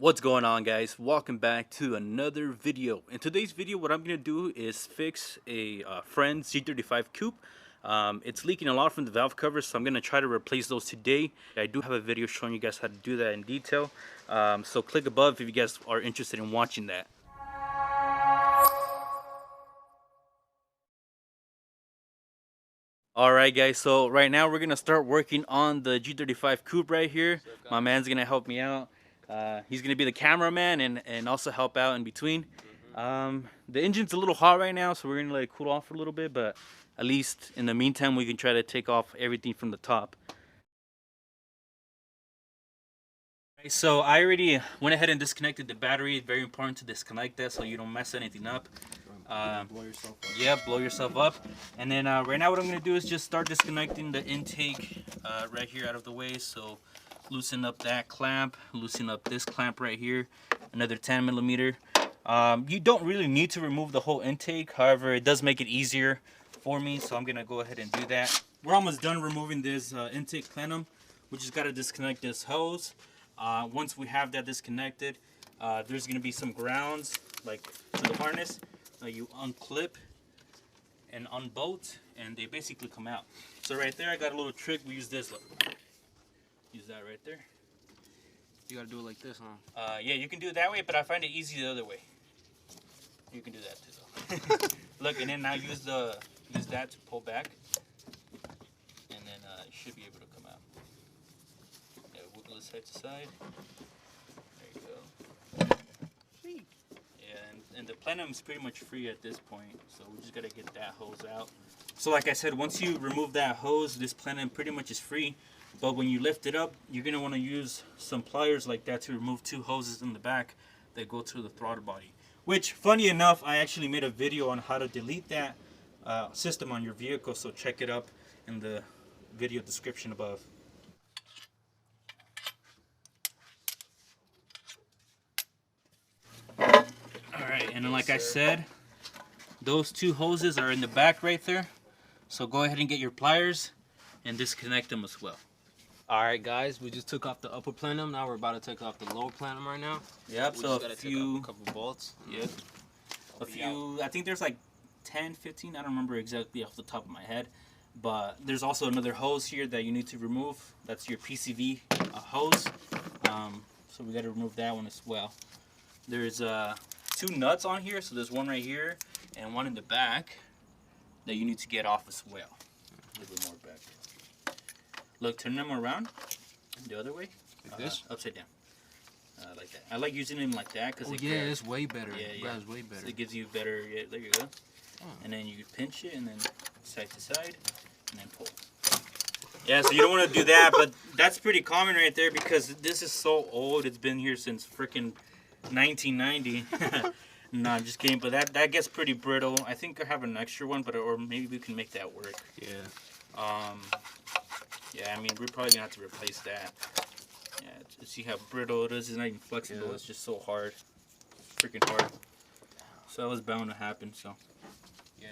What's going on, guys? Welcome back to another video. In today's video, what I'm going to do is fix a friend's G35 coupe. It's leaking a lot from the valve covers, so I'm going to try to replace those today. I do have a video showing you guys how to do that in detail, so click above if you guys are interested in watching that. Alright guys, so right now we're going to start working on the G35 coupe right here. My man's going to help me out. He's going to be the cameraman and also help out in between. The engine's a little hot right now, so we're going to let it cool off for a little bit, but at least in the meantime we can try to take off everything from the top. So I already went ahead and disconnected the battery. Very important to disconnect that so you don't mess anything up. Blow yourself up. Yeah, blow yourself up. And then right now what I'm going to do is just start disconnecting the intake right here out of the way. So loosen up that clamp, loosen up this clamp right here, another 10 millimeter. You don't really need to remove the whole intake, however it does make it easier for me, so I'm gonna go ahead and do that. We're almost done removing this intake plenum. We just got to disconnect this hose. Once we have that disconnected, there's gonna be some grounds like to the harness. You unclip and unbolt and they basically come out. So right there I got a little trick. We use this, look. Use that right there. You gotta do it like this, huh? Yeah, you can do it that way, but I find it easy the other way. You can do that too, though. Look, and then now use that to pull back, and then it should be able to come out. Yeah, wiggle it side to side. There you go. Sweet. Yeah, and the plenum is pretty much free at this point, so we just gotta get that hose out. So like I said, once you remove that hose, this plenum pretty much is free. But when you lift it up, you're going to want to use some pliers like that to remove two hoses in the back that go to the throttle body. Which, funny enough, I actually made a video on how to delete that system on your vehicle, so check it up in the video description above. Alright, and then like I said, those two hoses are in the back right there. So go ahead and get your pliers and disconnect them as well. Alright guys, we just took off the upper plenum. Now we're about to take off the lower plenum right now. Yep, We so just gotta take off a couple bolts. Yep. A few, I think there's like 10, 15, I don't remember exactly off the top of my head. But there's also another hose here that you need to remove. That's your PCV hose. So we got to remove that one as well. There's two nuts on here, so there's one right here and one in the back that you need to get off as well. A little bit more back. Look, turn them around the other way. Like this? Upside down. Like that. I like using them like that because it's way better. Yeah. It's way better. So it gives you better. Yeah, there you go. Oh. And then you pinch it and then side to side and then pull. Yeah, so you don't want to do that, but that's pretty common right there because this is so old. It's been here since freaking 1990. No, I'm just kidding. But that gets pretty brittle. I think I have an extra one, but or maybe we can make that work. Yeah. Yeah, I mean, we're probably gonna have to replace that. Yeah, see how brittle it is. It's not even flexible. Yeah. It's just so hard, freaking hard. So that was bound to happen. So. Yeah,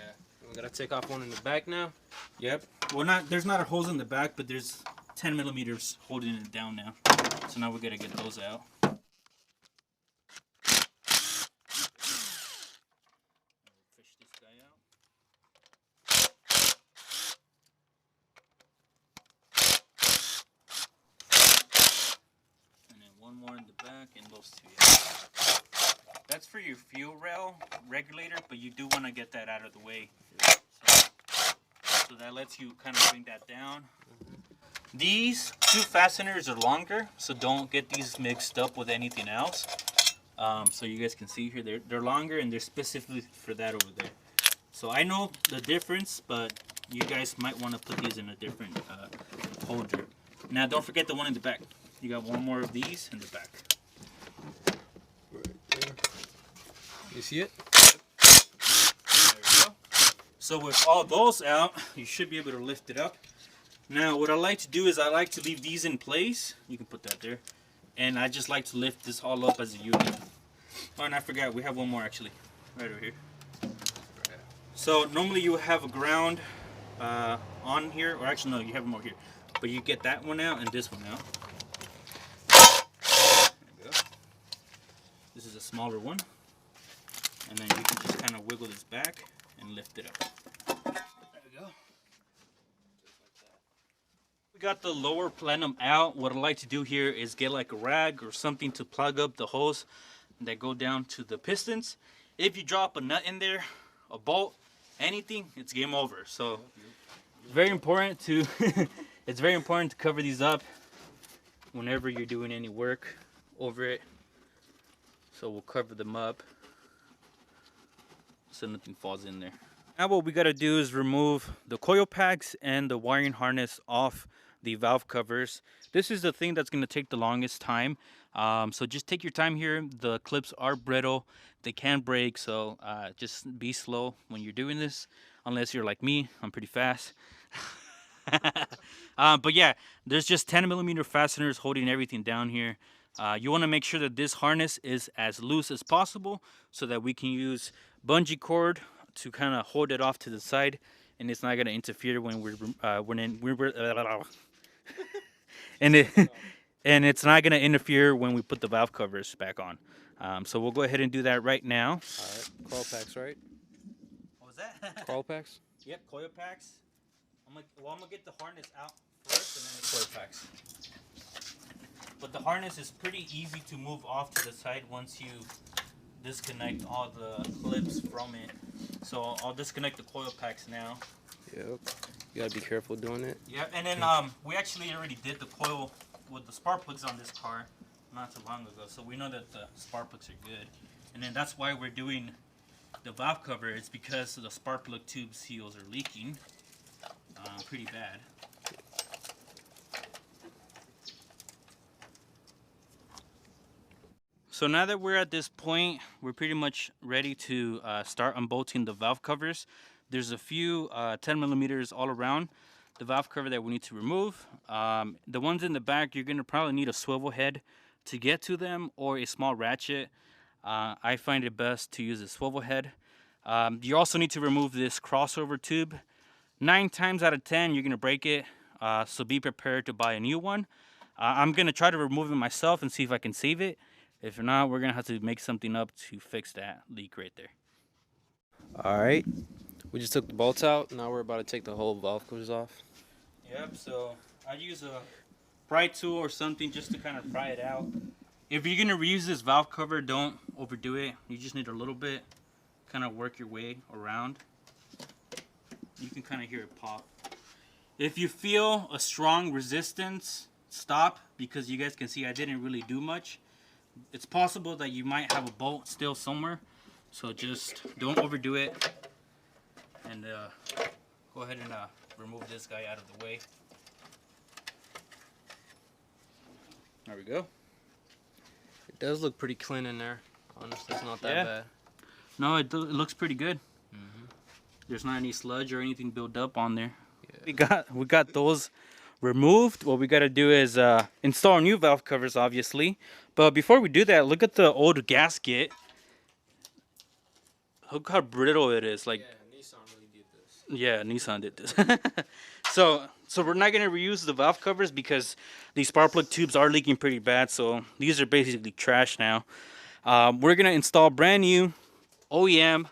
we gotta take off one in the back now. Yep. Well, there's not a hose in the back, but there's 10 millimeters holding it down now. So now we gotta get those out. Fish this guy out. One more in the back and those two. Yeah. That's for your fuel rail regulator, but you do want to get that out of the way. So that lets you kind of bring that down. These two fasteners are longer, so don't get these mixed up with anything else. So you guys can see here, they're longer and they're specifically for that over there. So I know the difference, but you guys might want to put these in a different holder. Now don't forget the one in the back. You got one more of these in the back. Right there. You see it? There we go. So with all those out, you should be able to lift it up. Now what I like to do is I like to leave these in place. You can put that there. And I just like to lift this all up as a unit. Oh, and I forgot, we have one more actually. Right over here. So normally you have a ground on here, or actually no, you have more here. But you get that one out and this one out. There we go. This is a smaller one. And then you can just kind of wiggle this back and lift it up. There we go. We got the lower plenum out. What I like to do here is get like a rag or something to plug up the hose that go down to the pistons. If you drop a nut in there, a bolt, anything, it's game over. So very important to it's very important to cover these up whenever you're doing any work over it. So we'll cover them up so nothing falls in there. Now what we got to do is remove the coil packs and the wiring harness off the valve covers. This is the thing that's going to take the longest time. So just take your time here. The clips are brittle. They can break. So just be slow when you're doing this. Unless you're like me, I'm pretty fast. But yeah, there's just 10mm fasteners holding everything down here. You want to make sure that this harness is as loose as possible so that we can use bungee cord to kind of hold it off to the side, and it's not going to interfere when and it's not going to interfere when we put the valve covers back on. So we'll go ahead and do that right now. All right, coil packs, right? What was that? Coil packs? Yep, coil packs. I'm gonna get the harness out first and then the coil packs. But the harness is pretty easy to move off to the side once you disconnect all the clips from it. So I'll disconnect the coil packs now. Yep. You gotta be careful doing it. Yep, and then we actually already did the coil with the spark plugs on this car not too long ago. So we know that the spark plugs are good. And then that's why we're doing the valve cover. It's because the spark plug tube seals are leaking pretty bad. So now that we're at this point, we're pretty much ready to start unbolting the valve covers. There's a few 10mm all around the valve cover that we need to remove. The ones in the back, you're gonna probably need a swivel head to get to them or a small ratchet. I find it best to use a swivel head. You also need to remove this crossover tube. 9 times out of 10, you're gonna break it. So be prepared to buy a new one. I'm gonna try to remove it myself and see if I can save it. If not, we're gonna have to make something up to fix that leak right there. All right, we just took the bolts out. Now we're about to take the whole valve covers off. Yep, so I use a pry tool or something just to kind of pry it out. If you're gonna reuse this valve cover, don't overdo it. You just need a little bit, kind of work your way around. You can kind of hear it pop. If you feel a strong resistance, stop, because you guys can see I didn't really do much. It's possible that you might have a bolt still somewhere, so just don't overdo it. And go ahead and remove this guy out of the way. There we go. It does look pretty clean in there. Honestly, it's not that bad. No, it looks pretty good. There's not any sludge or anything built up on there. Yeah. We got those removed. What we got to do is install new valve covers, obviously. But before we do that, look at the old gasket. Look how brittle it is. Like, yeah, Nissan really did this. Yeah, Nissan did this. So we're not gonna reuse the valve covers because these spark plug tubes are leaking pretty bad. So these are basically trash now. We're gonna install brand new OEM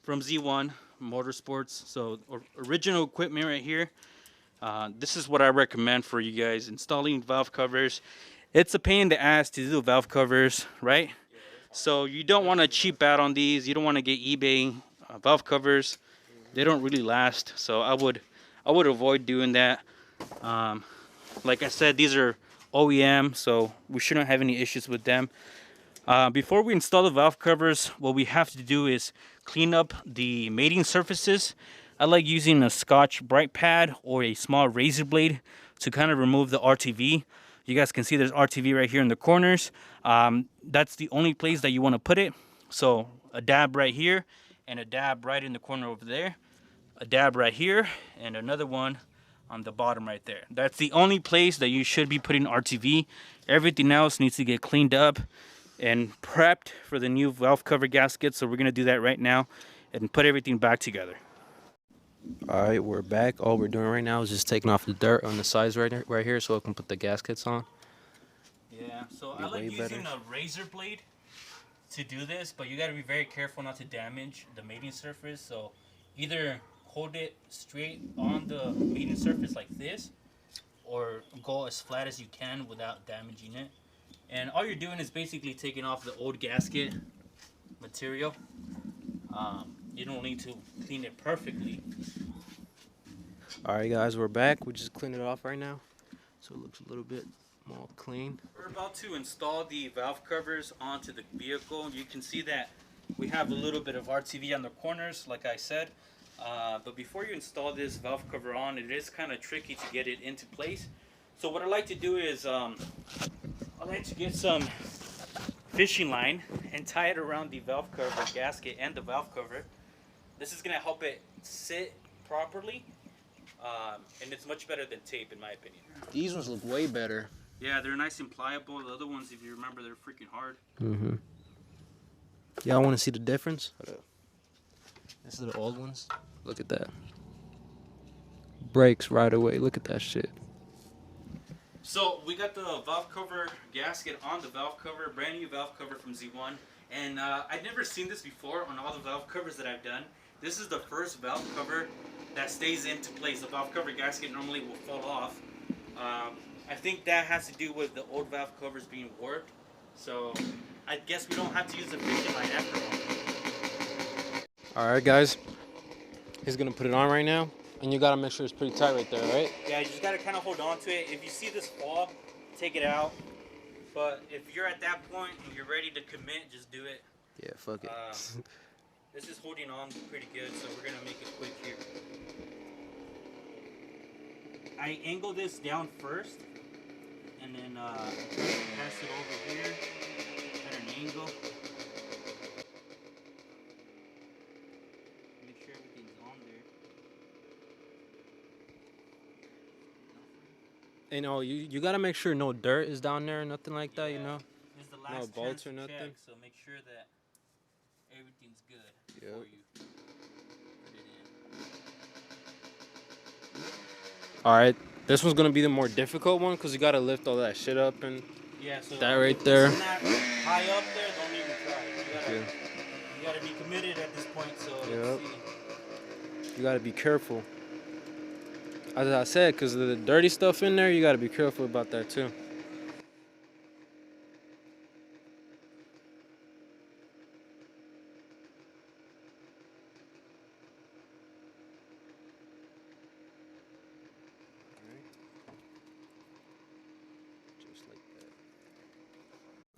from Z1 Motorsports. So original equipment right here. This is what I recommend for you guys installing valve covers. It's a pain in the ass to do valve covers, right? So you don't want to cheap out on these. You don't want to get eBay valve covers. They don't really last. So I would avoid doing that. Like I said, these are OEM, so we shouldn't have any issues with them. Before we install the valve covers, what we have to do is clean up the mating surfaces. I like using a Scotch Brite pad or a small razor blade to kind of remove the RTV. You guys can see there's RTV right here in the corners. That's the only place that you want to put it. So a dab right here and a dab right in the corner over there. A dab right here and another one on the bottom right there. That's the only place that you should be putting RTV. Everything else needs to get cleaned up and prepped for the new valve cover gasket. So we're going to do that right now and put everything back together. All right, we're back. All we're doing right now is just taking off the dirt on the sides right here so I can put the gaskets on. Yeah, so I like using a razor blade to do this, but you got to be very careful not to damage the mating surface. So either hold it straight on the mating surface like this, or go as flat as you can without damaging it. And all you're doing is basically taking off the old gasket material. You don't need to clean it perfectly. Alright guys, we're back. We just cleaned it off right now, so it looks a little bit more clean. We're about to install the valve covers onto the vehicle. You can see that we have a little bit of RTV on the corners, like I said. But before you install this valve cover on, it is kind of tricky to get it into place. So what I like to do is I like to get some fishing line and tie it around the valve cover gasket and the valve cover. This is going to help it sit properly, and it's much better than tape in my opinion. These ones look way better. Yeah, they're nice and pliable. The other ones, if you remember, they're freaking hard. Mm-hmm. Y'all want to see the difference? This is the old ones. Look at that. Breaks right away. Look at that shit. So we got the valve cover gasket on the valve cover, brand new valve cover from Z1. And I've never seen this before on all the valve covers that I've done. This is the first valve cover that stays into place. The valve cover gasket normally will fall off. I think that has to do with the old valve covers being warped. So I guess we don't have to use the fishing line after all. Alright guys, he's gonna put it on right now, and you gotta make sure it's pretty tight right there, right? Yeah, you just gotta kind of hold on to it. If you see this fall, take it out. But if you're at that point and you're ready to commit, just do it. Yeah, fuck it. This is holding on pretty good, so we're gonna make it quick here. I angle this down first, and then pass it over here at an angle. Make sure everything's on there. You know, you gotta make sure no dirt is down there or nothing like that, you know? This is the last No bolts or chance to nothing. check, so make sure that everything's good before you put it in. Alright, this one's gonna be the more difficult one because you gotta lift all that shit up and Yeah, so that right there. If it's not high up there, don't even try. You gotta be committed at this point, so let's see. You gotta be careful. As I said, because of the dirty stuff in there, you gotta be careful about that too.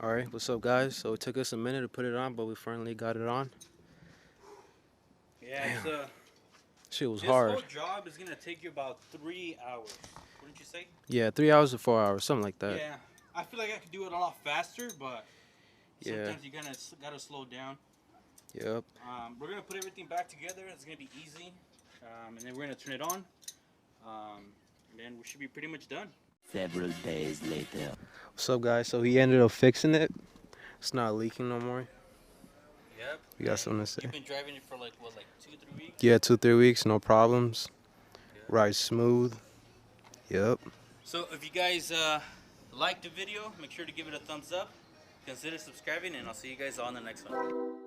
Alright, what's up guys? So it took us a minute to put it on, but we finally got it on. Yeah, it's shit was this hard. whole job is gonna take you about 3 hours. Wouldn't you say? Yeah, 3 hours to 4 hours, something like that. Yeah, I feel like I could do it a lot faster, but Yeah. sometimes you gotta slow down. Yep. We're gonna put everything back together. It's gonna be easy, and then we're gonna turn it on, and then we should be pretty much done. Several days later. What's up guys? So he ended up fixing it. It's not leaking no more. Yep. You got something to say? You've been driving it for like what, like 2-3 weeks? Yeah, 2-3 weeks, no problems. Yep. Rides smooth. Yep. So if you guys liked the video, make sure to give it a thumbs up. Consider subscribing, and I'll see you guys on the next one.